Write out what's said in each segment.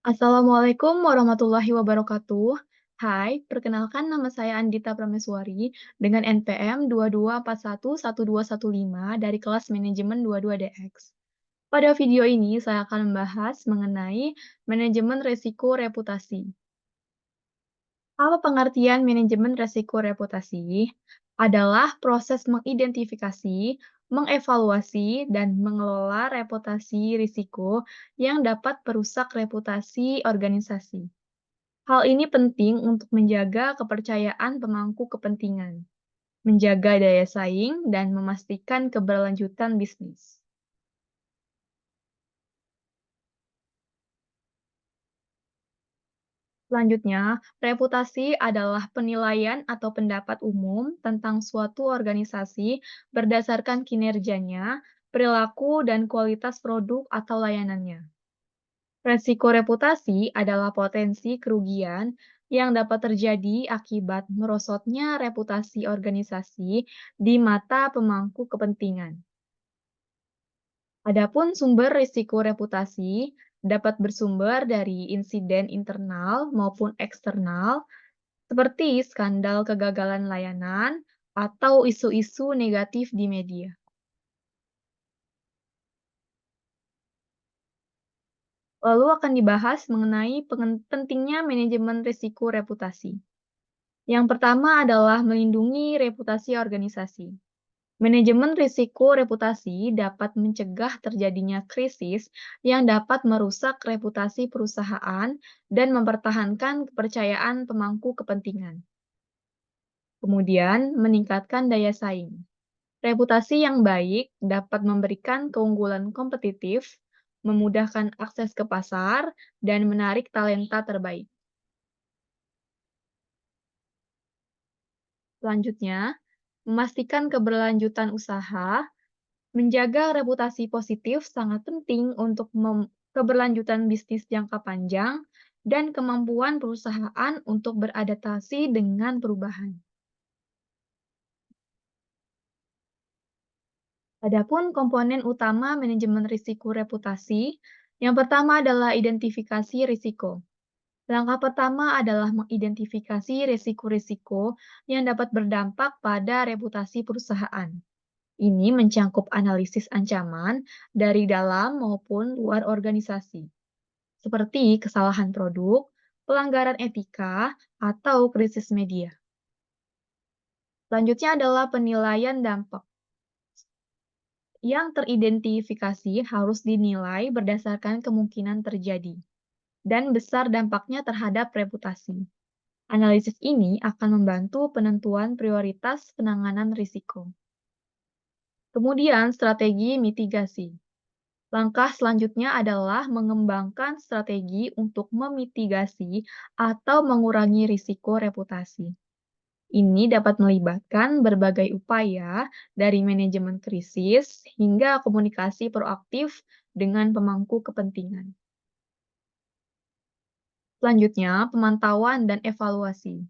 Assalamualaikum warahmatullahi wabarakatuh. Hai, perkenalkan nama saya Andita Prameswari dengan NPM 22411215 dari kelas manajemen 22DX. Pada video ini saya akan membahas mengenai manajemen resiko reputasi. Apa pengertian manajemen resiko reputasi? Adalah proses mengidentifikasi, mengevaluasi, dan mengelola reputasi risiko yang dapat merusak reputasi organisasi. Hal ini penting untuk menjaga kepercayaan pemangku kepentingan, menjaga daya saing, dan memastikan keberlanjutan bisnis. Selanjutnya, reputasi adalah penilaian atau pendapat umum tentang suatu organisasi berdasarkan kinerjanya, perilaku, dan kualitas produk atau layanannya. Resiko reputasi adalah potensi kerugian yang dapat terjadi akibat merosotnya reputasi organisasi di mata pemangku kepentingan. Adapun sumber risiko reputasi dapat bersumber dari insiden internal maupun eksternal, seperti skandal kegagalan layanan atau isu-isu negatif di media. Lalu akan dibahas mengenai pentingnya manajemen risiko reputasi. Yang pertama adalah melindungi reputasi organisasi. Manajemen risiko reputasi dapat mencegah terjadinya krisis yang dapat merusak reputasi perusahaan dan mempertahankan kepercayaan pemangku kepentingan. Kemudian, meningkatkan daya saing. Reputasi yang baik dapat memberikan keunggulan kompetitif, memudahkan akses ke pasar, dan menarik talenta terbaik. Selanjutnya, memastikan keberlanjutan usaha. Menjaga reputasi positif sangat penting untuk keberlanjutan bisnis jangka panjang dan kemampuan perusahaan untuk beradaptasi dengan perubahan. Adapun komponen utama manajemen risiko reputasi, yang pertama adalah identifikasi risiko. Langkah pertama adalah mengidentifikasi risiko-risiko yang dapat berdampak pada reputasi perusahaan. Ini mencangkup analisis ancaman dari dalam maupun luar organisasi, seperti kesalahan produk, pelanggaran etika, atau krisis media. Selanjutnya adalah penilaian dampak. Yang teridentifikasi harus dinilai berdasarkan kemungkinan terjadi dan besar dampaknya terhadap reputasi. Analisis ini akan membantu penentuan prioritas penanganan risiko. Kemudian, strategi mitigasi. Langkah selanjutnya adalah mengembangkan strategi untuk memitigasi atau mengurangi risiko reputasi. Ini dapat melibatkan berbagai upaya dari manajemen krisis hingga komunikasi proaktif dengan pemangku kepentingan. Selanjutnya, pemantauan dan evaluasi.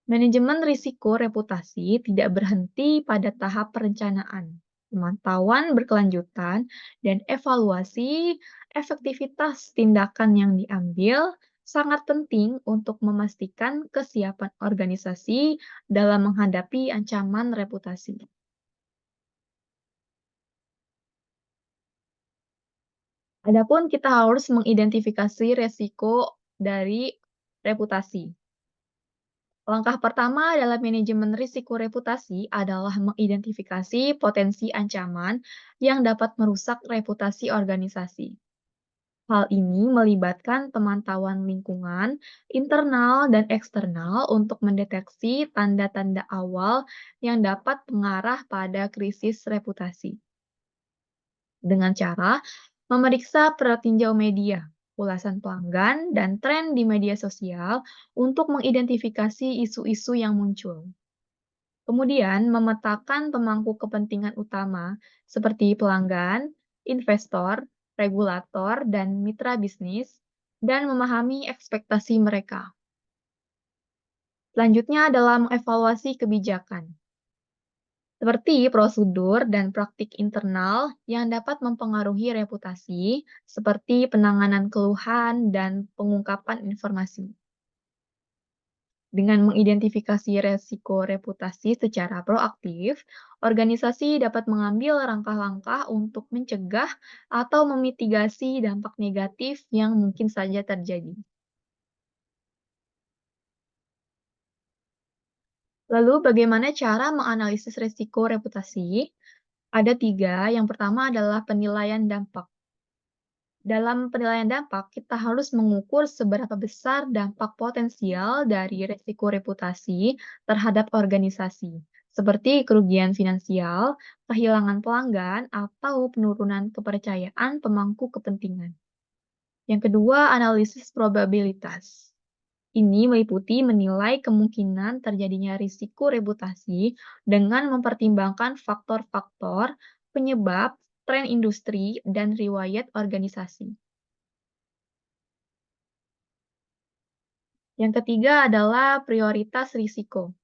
Manajemen risiko reputasi tidak berhenti pada tahap perencanaan. Pemantauan berkelanjutan dan evaluasi efektivitas tindakan yang diambil sangat penting untuk memastikan kesiapan organisasi dalam menghadapi ancaman reputasi. Adapun kita harus mengidentifikasi resiko dari reputasi. Langkah pertama dalam manajemen risiko reputasi adalah mengidentifikasi potensi ancaman yang dapat merusak reputasi organisasi. Hal ini melibatkan pemantauan lingkungan, internal, dan eksternal untuk mendeteksi tanda-tanda awal yang dapat mengarah pada krisis reputasi. Dengan cara memeriksa petinjau media, ulasan pelanggan, dan tren di media sosial untuk mengidentifikasi isu-isu yang muncul. Kemudian, memetakan pemangku kepentingan utama seperti pelanggan, investor, regulator, dan mitra bisnis, dan memahami ekspektasi mereka. Selanjutnya adalah mengevaluasi kebijakan. seperti prosedur dan praktik internal yang dapat mempengaruhi reputasi, seperti penanganan keluhan dan pengungkapan informasi. Dengan mengidentifikasi resiko reputasi secara proaktif, organisasi dapat mengambil langkah-langkah untuk mencegah atau memitigasi dampak negatif yang mungkin saja terjadi. Lalu, bagaimana cara menganalisis resiko reputasi? Ada tiga. Yang pertama adalah penilaian dampak. Dalam penilaian dampak, kita harus mengukur seberapa besar dampak potensial dari resiko reputasi terhadap organisasi, seperti kerugian finansial, kehilangan pelanggan, atau penurunan kepercayaan pemangku kepentingan. Yang kedua, analisis probabilitas. Ini meliputi menilai kemungkinan terjadinya risiko reputasi dengan mempertimbangkan faktor-faktor penyebab, tren industri, dan riwayat organisasi. Yang ketiga adalah prioritas risiko.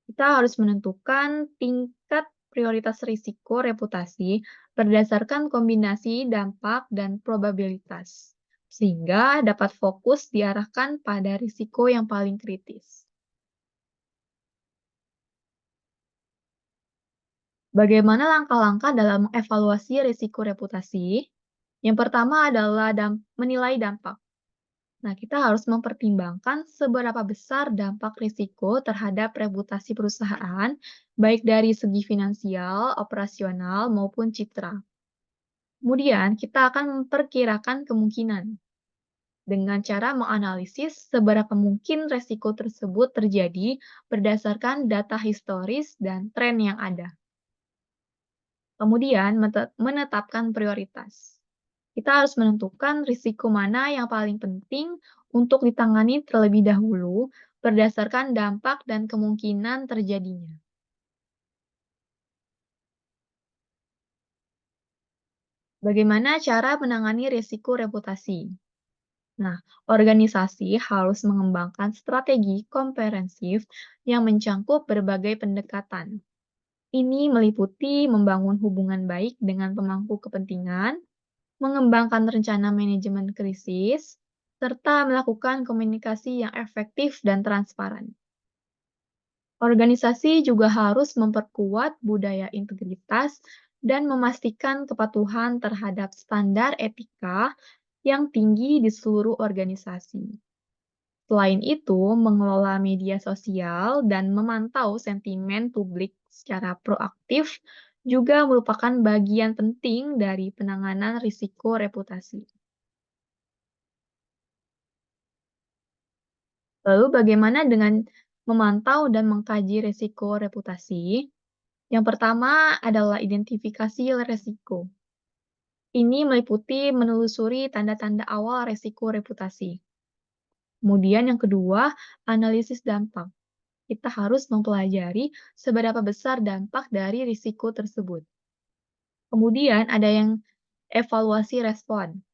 Kita harus menentukan tingkat prioritas risiko reputasi berdasarkan kombinasi dampak dan probabilitas, sehingga dapat fokus diarahkan pada risiko yang paling kritis. Bagaimana langkah-langkah dalam mengevaluasi risiko reputasi? Yang pertama adalah menilai dampak. Nah, kita harus mempertimbangkan seberapa besar dampak risiko terhadap reputasi perusahaan, baik dari segi finansial, operasional, maupun citra. Kemudian, kita akan memperkirakan kemungkinan dengan cara menganalisis seberapa mungkin risiko tersebut terjadi berdasarkan data historis dan tren yang ada. Kemudian, menetapkan prioritas. Kita harus menentukan risiko mana yang paling penting untuk ditangani terlebih dahulu berdasarkan dampak dan kemungkinan terjadinya. Bagaimana cara menangani risiko reputasi? Nah, organisasi harus mengembangkan strategi komprehensif yang mencangkup berbagai pendekatan. Ini meliputi membangun hubungan baik dengan pemangku kepentingan, mengembangkan rencana manajemen krisis, serta melakukan komunikasi yang efektif dan transparan. Organisasi juga harus memperkuat budaya integritas dan memastikan kepatuhan terhadap standar etika yang tinggi di seluruh organisasi. Selain itu, mengelola media sosial dan memantau sentimen publik secara proaktif juga merupakan bagian penting dari penanganan risiko reputasi. Lalu bagaimana dengan memantau dan mengkaji risiko reputasi? Yang pertama adalah identifikasi risiko. Ini meliputi menelusuri tanda-tanda awal risiko reputasi. Kemudian yang kedua, analisis dampak. Kita harus mempelajari seberapa besar dampak dari risiko tersebut. Kemudian ada yang evaluasi respon.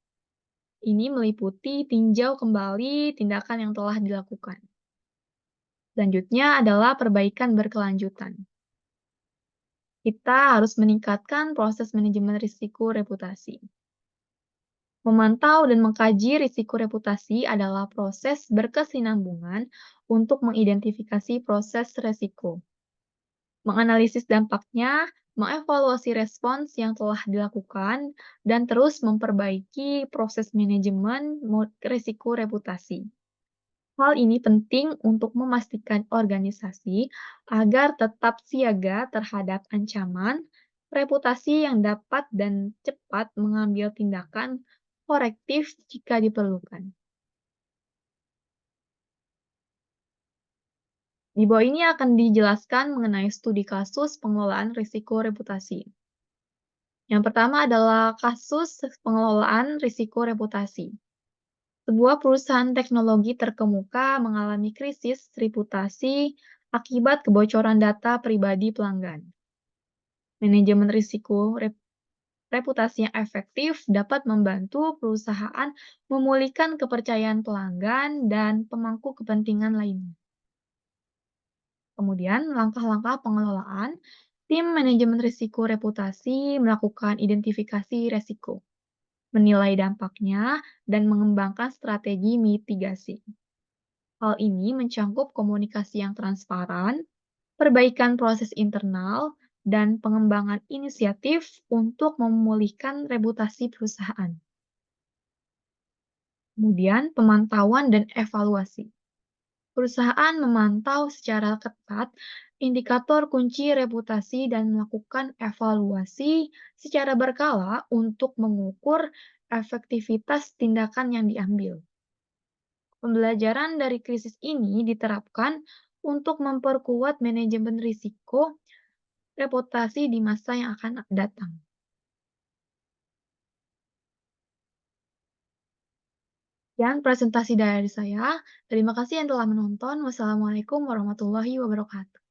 Ini meliputi tinjau kembali tindakan yang telah dilakukan. Selanjutnya adalah perbaikan berkelanjutan. Kita harus meningkatkan proses manajemen risiko reputasi. Memantau dan mengkaji risiko reputasi adalah proses berkesinambungan untuk mengidentifikasi proses risiko, menganalisis dampaknya, mengevaluasi respons yang telah dilakukan, dan terus memperbaiki proses manajemen risiko reputasi. Hal ini penting untuk memastikan organisasi agar tetap siaga terhadap ancaman reputasi yang dapat dan cepat mengambil tindakan korektif jika diperlukan. Di bawah ini akan dijelaskan mengenai studi kasus pengelolaan risiko reputasi. Yang pertama adalah kasus pengelolaan risiko reputasi. Sebuah perusahaan teknologi terkemuka mengalami krisis reputasi akibat kebocoran data pribadi pelanggan. Manajemen risiko reputasi yang efektif dapat membantu perusahaan memulihkan kepercayaan pelanggan dan pemangku kepentingan lainnya. Kemudian, langkah-langkah pengelolaan Tim manajemen risiko reputasi melakukan identifikasi resiko, menilai dampaknya, dan mengembangkan strategi mitigasi. Hal ini mencakup komunikasi yang transparan, perbaikan proses internal, dan pengembangan inisiatif untuk memulihkan reputasi perusahaan. Kemudian, pemantauan dan evaluasi. Perusahaan memantau secara ketat indikator kunci reputasi dan melakukan evaluasi secara berkala untuk mengukur efektivitas tindakan yang diambil. Pembelajaran dari krisis ini diterapkan untuk memperkuat manajemen risiko reputasi di masa yang akan datang. Sekian presentasi dari saya. Terima kasih yang telah menonton. Wassalamualaikum warahmatullahi wabarakatuh.